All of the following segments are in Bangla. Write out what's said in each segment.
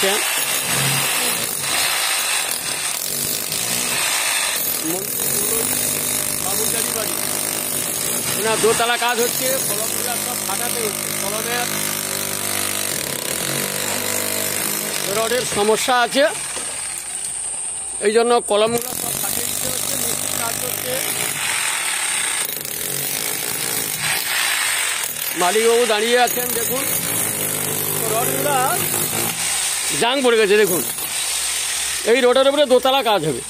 দেখছেন বাবুরগাড়ি বাড়ি ওনার দোতলা কাজ হচ্ছে, কলমগুলো সব ফাটাতে হচ্ছে। কলমের রডের সমস্যা আছে, এই জন্য কলমগুলো সব ফাটিয়ে দিতে হচ্ছে। মিস্ত্রি কাজ করছে, মালিকবাবু দাঁড়িয়ে আছেন। দেখুন রডগুলা জাং পড়ে গেছে। দেখুন এই রোডের উপরে দোতলা কাজ হবে।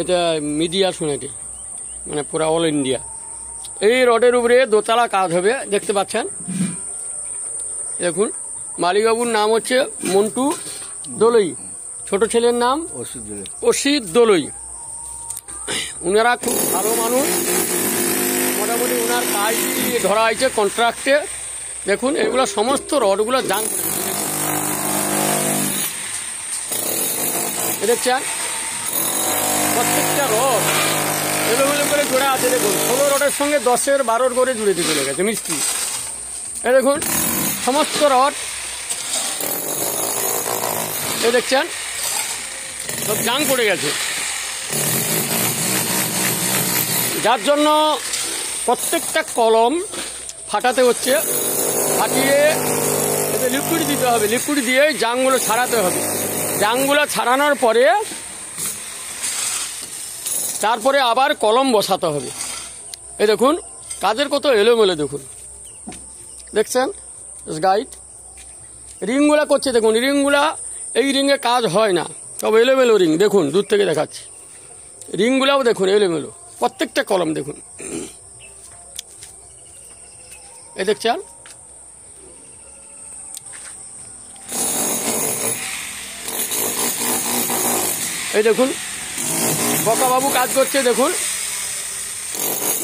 এটা মিডিয়া শুনেছি, মানে পুরা অল ইন্ডিয়া। এই রোডের উপরে দোতলা কাজ হবে, দেখতে পাচ্ছেন। দেখুন মালিকবাবুর নাম হচ্ছে মন্টু দোলই, ছোট ছেলের নাম অসিত দোলই। উনারা খুব ভালো মানুষ, মোটামুটি ওনার কাজ ধরা হয়েছে কন্ট্রাক্টে। দেখুন এগুলো সমস্ত রডগুলো জাং দেখছেন, প্রত্যেকটা রড এলোমেলো করে জোড়া আছে। দেখুন 16 রডের সঙ্গে 10-এর 12 করে জুড়ে দিয়ে চলে গেছে মিস্ত্রি। এ দেখুন সমস্ত রড এ দেখছেন সব জাং পড়ে গেছে, যার জন্য প্রত্যেকটা কলম ফাটাতে হচ্ছে। ফাটিয়ে এতে লিকুইড দিতে হবে, লিকুইড দিয়ে জাংগুলো ছাড়াতে হবে। জাংগুলো ছাড়ানোর পরে তারপরে আবার কলম বসাতে হবে। এই দেখুন কাজের কত এলোমেলো, দেখুন দেখছেন গাইড রিংগুলা করছে। দেখুন রিংগুলা এই রিংয়ে কাজ হয় না, সব এলোমেলো রিং। দেখুন দূর থেকে দেখাচ্ছি, রিংগুলাও দেখুন এলোমেলো, প্রত্যেকটা কলম দেখুন। এই দেখছেন এই দেখুন বকাবাবু কাজ করছে। দেখুন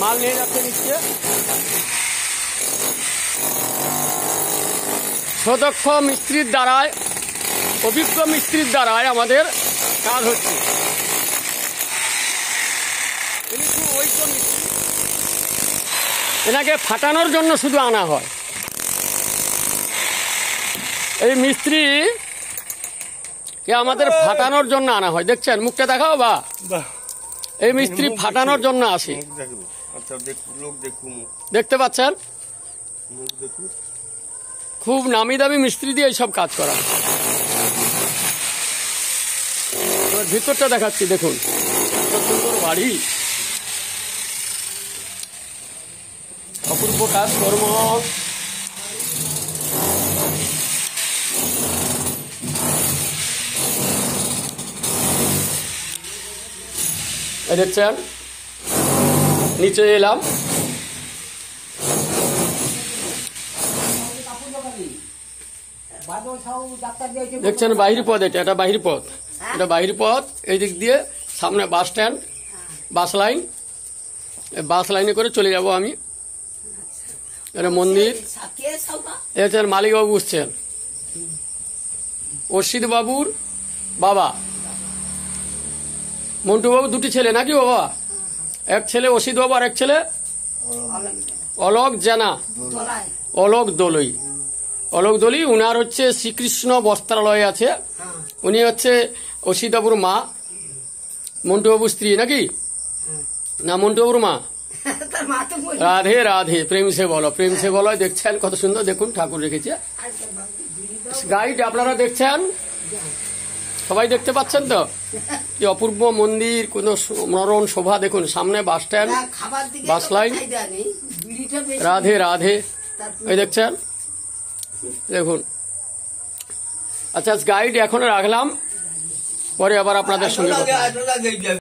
মাল নিয়ে যাচ্ছে নিচ্ছে। সুদক্ষ মিস্ত্রির দ্বারায়, অভিজ্ঞ মিস্ত্রির দ্বারায় আমাদের কাজ হচ্ছে। তিনি খুব অভিজ্ঞ মিস্ত্রি, এনাকে ফাটানোর জন্য শুধু আনা হয়। এই মিস্ত্রি কে আমাদের ফাটানোর জন্য আনা হয়। দেখছেন মুখটা দেখাও বা, এই মিস্ত্রি ফাটানোর জন্য আসে। দেখতে পাচ্ছেন খুব নামি দামি মিস্ত্রি দিয়ে এইসব কাজ করা। ভিতরটা দেখাচ্ছি, দেখুন সুন্দর বাড়ি, অপূর্ব কাজ কর্ম। দেখছেন নিচে এলাম, দেখছেন বাহির পথ। এটা বাহির পথ, এটা বাহির পথ। এই দিক দিয়ে সামনে বাস স্ট্যান্ড, বাস লাইন, বাস লাইনে করে চলে যাব আমি। এটা মন্দির। এখানে মালিকবাবু বুঝছেন, অসিত বাবুর বাবা। মন্টু বাবু দুটি ছেলে নাকি বাবা? এক ছেলে অসিত বাবু আর এক ছেলে অলোক জানা, অলোক দোলই। অলোক দোলই উনার হচ্ছে শ্রীকৃষ্ণ বস্ত্রালয় আছে, উনি হচ্ছে অসিত বাবুর মা, মন্টু বাবুর স্ত্রী নাকি না? মন্টু বাবুর মা। রাধে রাধে, প্রেম সে বলো, প্রেম সে বলো। দেখছেন কত সুন্দর, দেখুন ঠাকুর রেখেছে। গাইড আপনারা দেখছেন, সবাই দেখতে পাচ্ছেন তো কি অপূর্ব মন্দির, কোন মনোরম শোভা। দেখুন সামনে bus stand, bus line. Radhe Radhe, এই দেখছেন দেখুন। আচ্ছা গাইড এখন রাখলাম, পরে আবার আপনাদের সঙ্গে কথা।